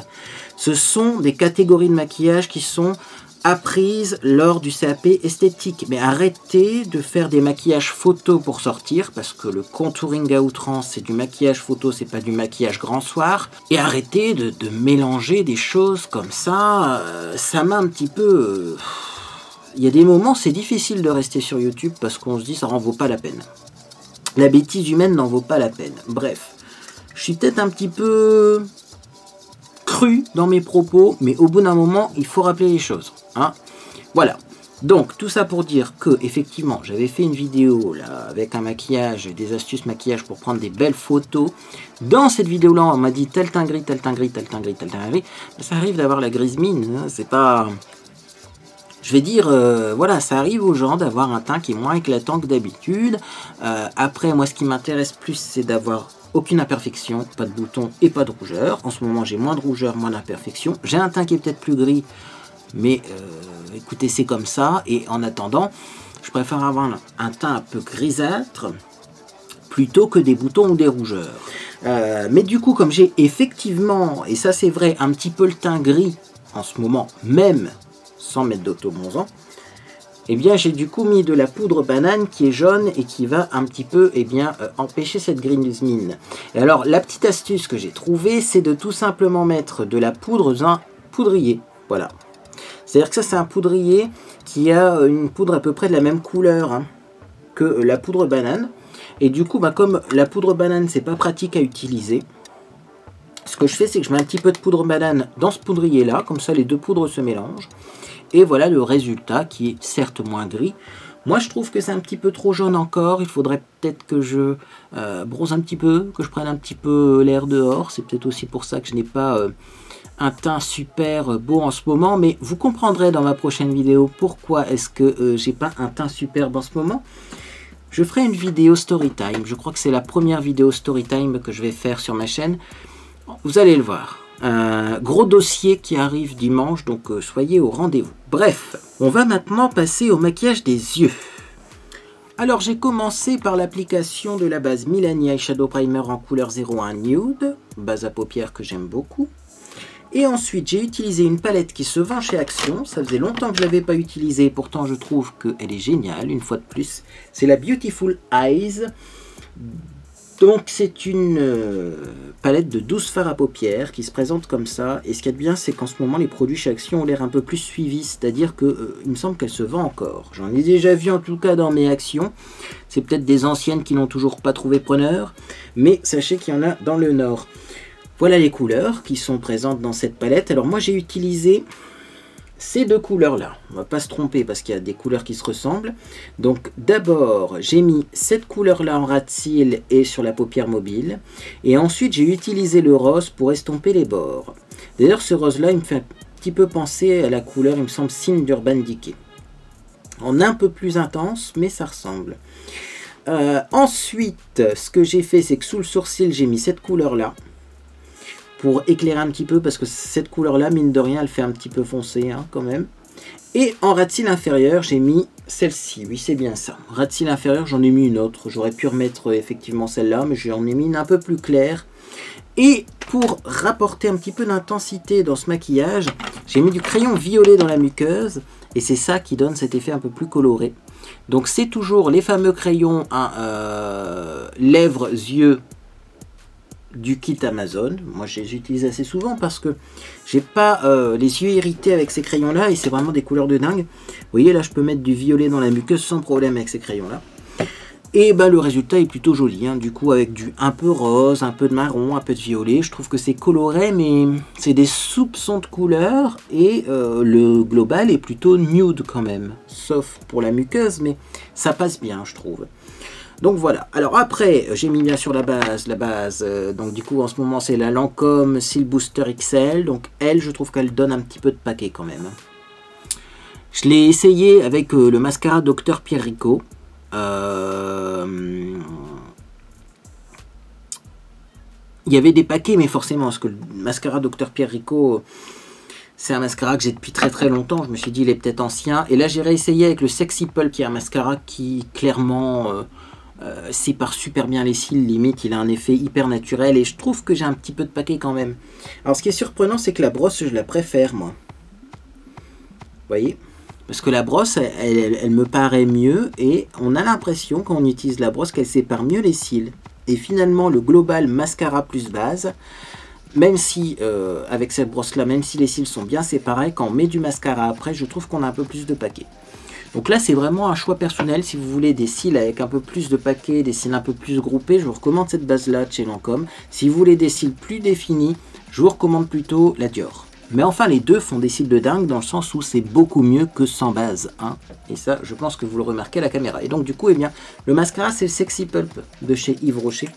Ce sont des catégories de maquillage qui sont apprise lors du CAP esthétique. Mais arrêtez de faire des maquillages photo pour sortir, parce que le contouring à outrance, c'est du maquillage photo, c'est pas du maquillage grand soir. Et arrêtez de mélanger des choses comme ça. Ça m'a un petit peu... Il y a des moments, c'est difficile de rester sur YouTube, parce qu'on se dit, ça n'en vaut pas la peine. La bêtise humaine n'en vaut pas la peine. Bref, je suis peut-être un petit peu... cru dans mes propos, mais au bout d'un moment, il faut rappeler les choses. Hein, voilà. Donc, tout ça pour dire que, effectivement, j'avais fait une vidéo là avec un maquillage, des astuces maquillage pour prendre des belles photos. Dans cette vidéo-là, on m'a dit tel teint gris, tel teint gris, tel teint gris, tel teint gris. Ça arrive d'avoir la grise mine, hein, c'est pas... Je vais dire, voilà, ça arrive aux gens d'avoir un teint qui est moins éclatant que d'habitude. Après, moi, ce qui m'intéresse plus, c'est d'avoir aucune imperfection, pas de boutons et pas de rougeur. En ce moment, j'ai moins de rougeur, moins d'imperfection. J'ai un teint qui est peut-être plus gris, mais écoutez, c'est comme ça. Et en attendant, je préfère avoir un teint un peu grisâtre plutôt que des boutons ou des rougeurs. Mais du coup, comme j'ai effectivement, et ça c'est vrai, un petit peu le teint gris en ce moment, même sans mettre d'autobronzant, eh bien j'ai du coup mis de la poudre banane qui est jaune et qui va un petit peu empêcher cette grise mine. Et alors la petite astuce que j'ai trouvée, c'est de tout simplement mettre de la poudre dans un poudrier. Voilà. C'est-à-dire que ça c'est un poudrier qui a une poudre à peu près de la même couleur hein, que la poudre banane. Et du coup, bah, comme la poudre banane c'est pas pratique à utiliser, ce que je fais c'est que je mets un petit peu de poudre banane dans ce poudrier là, comme ça les deux poudres se mélangent. Et voilà le résultat qui est certes moins gris. Moi je trouve que c'est un petit peu trop jaune encore. Il faudrait peut-être que je bronze un petit peu, que je prenne un petit peu l'air dehors. C'est peut-être aussi pour ça que je n'ai pas un teint super beau en ce moment. Mais vous comprendrez dans ma prochaine vidéo pourquoi est-ce que j'ai pas un teint superbe en ce moment. Je ferai une vidéo story time. Je crois que c'est la première vidéo story time que je vais faire sur ma chaîne. Vous allez le voir. Gros dossier qui arrive dimanche, donc soyez au rendez-vous. Bref, on va maintenant passer au maquillage des yeux. Alors j'ai commencé par l'application de la base Milani Eyeshadow Primer en couleur 01 Nude, base à paupières que j'aime beaucoup. Et ensuite j'ai utilisé une palette qui se vend chez Action, ça faisait longtemps que je ne l'avais pas utilisée, pourtant je trouve qu'elle est géniale, une fois de plus. C'est la Beautiful Eyes. Donc c'est une palette de 12 fards à paupières qui se présente comme ça. Et ce qu'il y a de bien, c'est qu'en ce moment, les produits chez Action ont l'air un peu plus suivis. C'est-à-dire qu'il me semble qu'elle se vend encore. J'en ai déjà vu en tout cas dans mes actions. C'est peut-être des anciennes qui n'ont toujours pas trouvé preneur. Mais sachez qu'il y en a dans le Nord. Voilà les couleurs qui sont présentes dans cette palette. Alors moi j'ai utilisé ces deux couleurs-là. On va pas se tromper parce qu'il y a des couleurs qui se ressemblent. Donc d'abord, j'ai mis cette couleur-là en ras de cils et sur la paupière mobile. Et ensuite, j'ai utilisé le rose pour estomper les bords. D'ailleurs, ce rose-là, il me fait un petit peu penser à la couleur, il me semble, Signe d'Urban Decay. En un peu plus intense, mais ça ressemble. Ensuite, ce que j'ai fait, c'est que sous le sourcil, j'ai mis cette couleur-là. Pour éclairer un petit peu, parce que cette couleur-là, mine de rien, elle fait un petit peu foncé, hein, quand même. Et en ras de cils inférieur, j'ai mis celle-ci. Oui, c'est bien ça. Ras de cils inférieur, j'en ai mis une autre. J'aurais pu remettre effectivement celle-là, mais j'en ai mis une un peu plus claire. Et pour rapporter un petit peu d'intensité dans ce maquillage, j'ai mis du crayon violet dans la muqueuse. Et c'est ça qui donne cet effet un peu plus coloré. Donc c'est toujours les fameux crayons lèvres, yeux, du kit Amazon. Moi je les utilise assez souvent parce que j'ai pas les yeux irrités avec ces crayons là et c'est vraiment des couleurs de dingue. Vous voyez là je peux mettre du violet dans la muqueuse sans problème avec ces crayons là. Et bah le résultat est plutôt joli hein. Du coup avec du un peu rose, un peu de marron, un peu de violet. Je trouve que c'est coloré mais c'est des soupçons de couleurs et le global est plutôt nude quand même. Sauf pour la muqueuse mais ça passe bien je trouve. Donc voilà, alors après j'ai mis bien sûr la base, donc du coup en ce moment c'est la Lancôme Seal Booster XL, donc elle je trouve qu'elle donne un petit peu de paquet quand même. Je l'ai essayé avec le mascara Dr Pierrico, il y avait des paquets mais forcément parce que le mascara Dr Pierrico c'est un mascara que j'ai depuis très longtemps, je me suis dit il est peut-être ancien, et là j'ai réessayé avec le Sexy Pulp qui est un mascara qui clairement... sépare super bien les cils, limite il a un effet hyper naturel et je trouve que j'ai un petit peu de paquet quand même. Alors ce qui est surprenant c'est que la brosse je la préfère moi. voyez, parce que la brosse, elle me paraît mieux et on a l'impression quand on utilise la brosse qu'elle sépare mieux les cils. Et finalement, le Global Mascara plus base, même si, avec cette brosse-là, même si les cils sont bien séparés, quand on met du mascara après, je trouve qu'on a un peu plus de paquets. Donc là, c'est vraiment un choix personnel. Si vous voulez des cils avec un peu plus de paquets, des cils un peu plus groupés, je vous recommande cette base-là de chez Lancôme. Si vous voulez des cils plus définis, je vous recommande plutôt la Dior. Mais enfin, les deux font des cils de dingue dans le sens où c'est beaucoup mieux que sans base. Hein. Et ça, je pense que vous le remarquez à la caméra. Et donc, du coup, eh bien, le mascara, c'est le Sexy Pulp de chez Yves Rocher.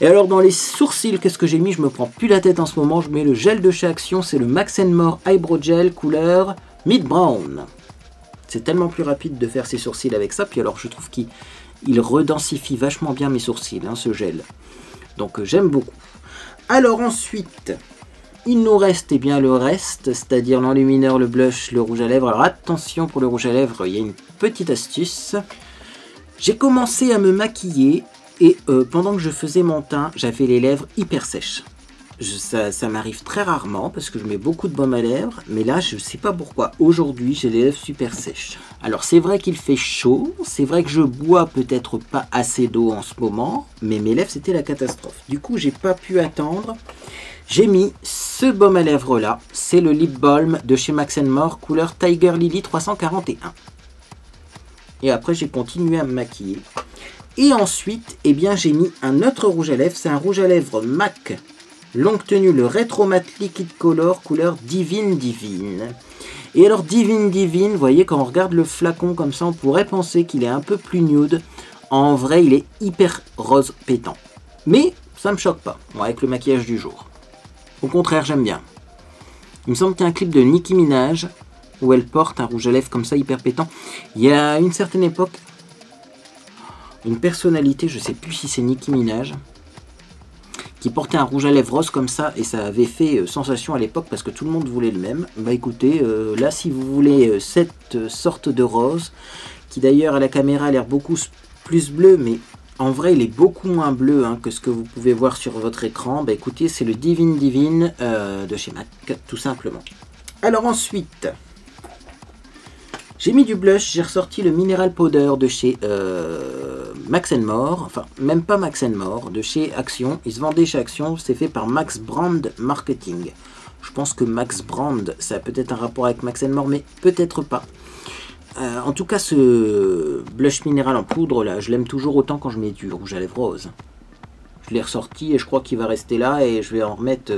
Et alors, dans les sourcils, qu'est-ce que j'ai mis? Je me prends plus la tête en ce moment. Je mets le gel de chez Action. C'est le Max & More Eyebrow Gel couleur Mid Brown. C'est tellement plus rapide de faire ses sourcils avec ça. Puis alors, je trouve qu'il redensifie vachement bien mes sourcils, hein, ce gel. Donc, j'aime beaucoup. Alors ensuite... il nous reste bien le reste, c'est-à-dire l'enlumineur, le blush, le rouge à lèvres. Alors attention pour le rouge à lèvres, il y a une petite astuce. J'ai commencé à me maquiller et pendant que je faisais mon teint, j'avais les lèvres hyper sèches. Ça m'arrive très rarement parce que je mets beaucoup de baume à lèvres, mais là je ne sais pas pourquoi. Aujourd'hui j'ai les lèvres super sèches. Alors c'est vrai qu'il fait chaud, c'est vrai que je bois peut-être pas assez d'eau en ce moment, mais mes lèvres c'était la catastrophe. Du coup j'ai pas pu attendre. J'ai mis ce baume à lèvres là, c'est le Lip Balm de chez Max & More, couleur Tiger Lily 341. Et après j'ai continué à me maquiller. Et ensuite, eh bien j'ai mis un autre rouge à lèvres, c'est un rouge à lèvres MAC longue tenue, le Retro Matte Liquid Color, couleur Divine Divine. Et alors Divine Divine, vous voyez quand on regarde le flacon comme ça, on pourrait penser qu'il est un peu plus nude. En vrai, il est hyper rose pétant. Mais ça me choque pas, bon, avec le maquillage du jour. Au contraire, j'aime bien. Il me semble qu'il y a un clip de Nicki Minaj où elle porte un rouge à lèvres comme ça, hyper pétant. Il y a une certaine époque, une personnalité, je sais plus si c'est Nicki Minaj, qui portait un rouge à lèvres rose comme ça, et ça avait fait sensation à l'époque parce que tout le monde voulait le même. Bah écoutez, là si vous voulez cette sorte de rose, qui d'ailleurs à la caméra a l'air beaucoup plus bleu, mais en vrai il est beaucoup moins bleu hein, que ce que vous pouvez voir sur votre écran, bah écoutez, c'est le Divine Divine de chez MAC, tout simplement. Alors ensuite, j'ai mis du blush, j'ai ressorti le Mineral Powder de chez Max & More, enfin même pas Max & More, de chez Action. Il se vendait chez Action, c'est fait par Max Brand Marketing. Je pense que Max Brand, ça a peut-être un rapport avec Max & More, mais peut-être pas. En tout cas, ce blush minéral en poudre, là, je l'aime toujours autant quand je mets du rouge à lèvres rose. Je l'ai ressorti et je crois qu'il va rester là et je vais en remettre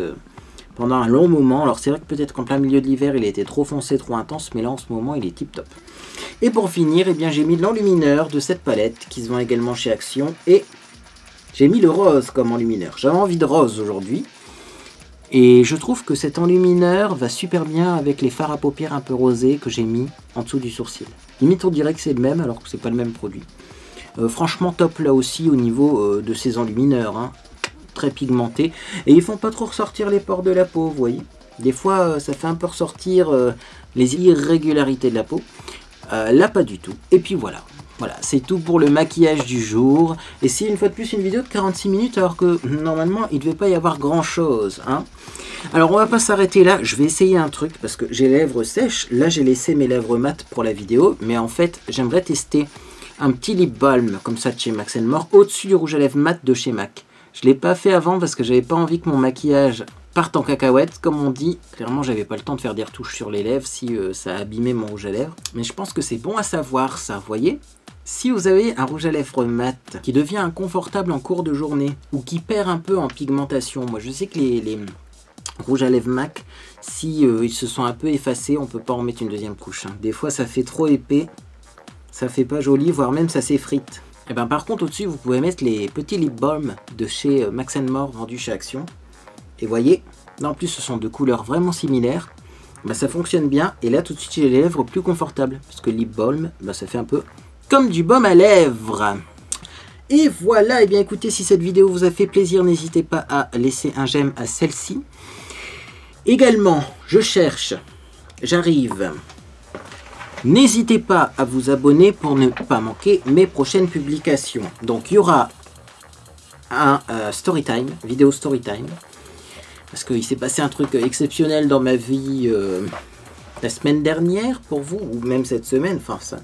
pendant un long moment. Alors c'est vrai que peut-être qu'en plein milieu de l'hiver, il était trop foncé, trop intense, mais là en ce moment, il est tip top. Et pour finir, eh bien, j'ai mis l'enlumineur de cette palette qui se vend également chez Action. Et j'ai mis le rose comme enlumineur. J'avais envie de rose aujourd'hui. Et je trouve que cet enlumineur va super bien avec les fards à paupières un peu rosés que j'ai mis en dessous du sourcil. Limite on dirait que c'est le même alors que c'est pas le même produit. Franchement top là aussi au niveau de ces enlumineurs. Hein. Très pigmentés. Et ils font pas trop ressortir les pores de la peau, vous voyez. Des fois ça fait un peu ressortir les irrégularités de la peau. Là pas du tout. Et puis voilà. Voilà, c'est tout pour le maquillage du jour. Et c'est une fois de plus une vidéo de 46 minutes alors que normalement il ne devait pas y avoir grand chose. Hein. Alors on va pas s'arrêter là, je vais essayer un truc parce que j'ai les lèvres sèches. Là j'ai laissé mes lèvres mates pour la vidéo. Mais en fait j'aimerais tester un petit lip balm comme ça de chez Max & More au-dessus du rouge à lèvres mat de chez MAC. Je ne l'ai pas fait avant parce que j'avais pas envie que mon maquillage parte en cacahuète, comme on dit. Clairement, j'avais pas le temps de faire des retouches sur les lèvres si ça abîmait mon rouge à lèvres. Mais je pense que c'est bon à savoir ça, vous voyez. Si vous avez un rouge à lèvres mat qui devient inconfortable en cours de journée ou qui perd un peu en pigmentation, moi je sais que les rouges à lèvres MAC, si ils se sont un peu effacés, on peut pas en mettre une deuxième couche. Hein. Des fois ça fait trop épais, ça fait pas joli, voire même ça s'effrite. Et ben par contre au-dessus vous pouvez mettre les petits lip balm de chez Max & More vendus chez Action. Et voyez, là en plus ce sont deux couleurs vraiment similaires. Bah, ça fonctionne bien. Et là tout de suite j'ai les lèvres plus confortables. Parce que lip balm, bah, ça fait un peu comme du baume à lèvres. Et voilà, et bien écoutez, si cette vidéo vous a fait plaisir, n'hésitez pas à laisser un j'aime à celle-ci. Également, j'arrive. N'hésitez pas à vous abonner pour ne pas manquer mes prochaines publications. Donc il y aura un storytime, vidéo storytime. Parce qu'il s'est passé un truc exceptionnel dans ma vie la semaine dernière pour vous, ou même cette semaine. Enfin, ça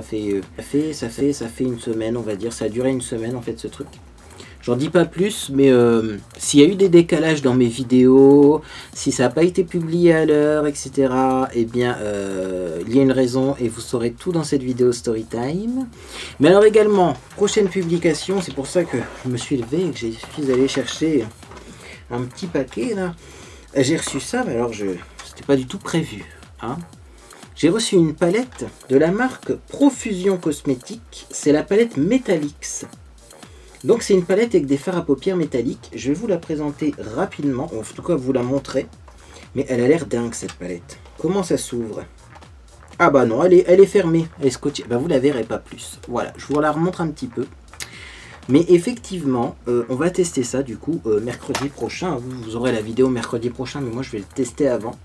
fait une semaine, on va dire. Ça a duré une semaine en fait ce truc. J'en dis pas plus, mais s'il y a eu des décalages dans mes vidéos, si ça n'a pas été publié à l'heure, etc., eh bien, il y a une raison et vous saurez tout dans cette vidéo Storytime. Mais alors également, prochaine publication, c'est pour ça que je me suis levé et que je suis allé chercher un petit paquet, là. J'ai reçu ça, mais alors c'était pas du tout prévu, hein. J'ai reçu une palette de la marque Profusion Cosmétiques, c'est la palette Metallics. Donc c'est une palette avec des fards à paupières métalliques. Je vais vous la présenter rapidement, en tout cas vous la montrer. Mais elle a l'air dingue cette palette. Comment ça s'ouvre? Ah bah non, elle est fermée, elle est scotchée. Bah vous la verrez pas plus. Voilà, je vous la remontre un petit peu. Mais effectivement, on va tester ça du coup mercredi prochain. Vous aurez la vidéo mercredi prochain, mais moi je vais le tester avant.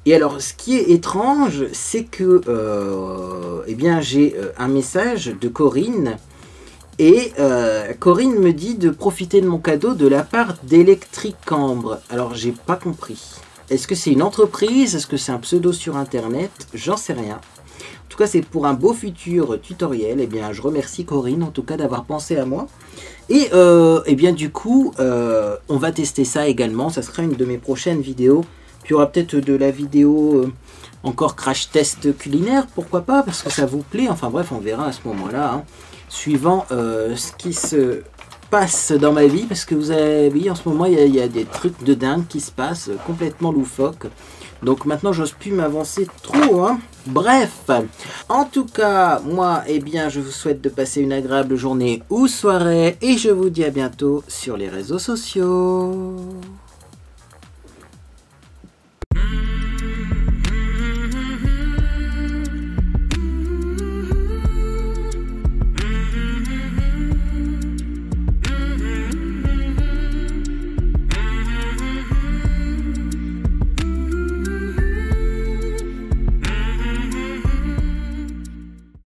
Et alors, ce qui est étrange, c'est que eh bien, j'ai un message de Corinne. Et Corinne me dit de profiter de mon cadeau de la part d'Electricambre. Alors, j'ai pas compris. Est-ce que c'est une entreprise? Est-ce que c'est un pseudo sur Internet? J'en sais rien. En tout cas, c'est pour un beau futur tutoriel. Eh bien, je remercie Corinne, en tout cas, d'avoir pensé à moi. Et eh bien, du coup, on va tester ça également. Ça sera une de mes prochaines vidéos. Puis, il y aura peut-être de la vidéo... encore crash test culinaire, pourquoi pas, parce que ça vous plaît. Enfin bref, on verra à ce moment-là, hein, suivant ce qui se passe dans ma vie, parce que vous avez vu, en ce moment, il y a des trucs de dingue qui se passent, complètement loufoques. Donc maintenant, j'ose plus m'avancer trop, hein. Bref, en tout cas, moi, eh bien, je vous souhaite de passer une agréable journée ou soirée, et je vous dis à bientôt sur les réseaux sociaux.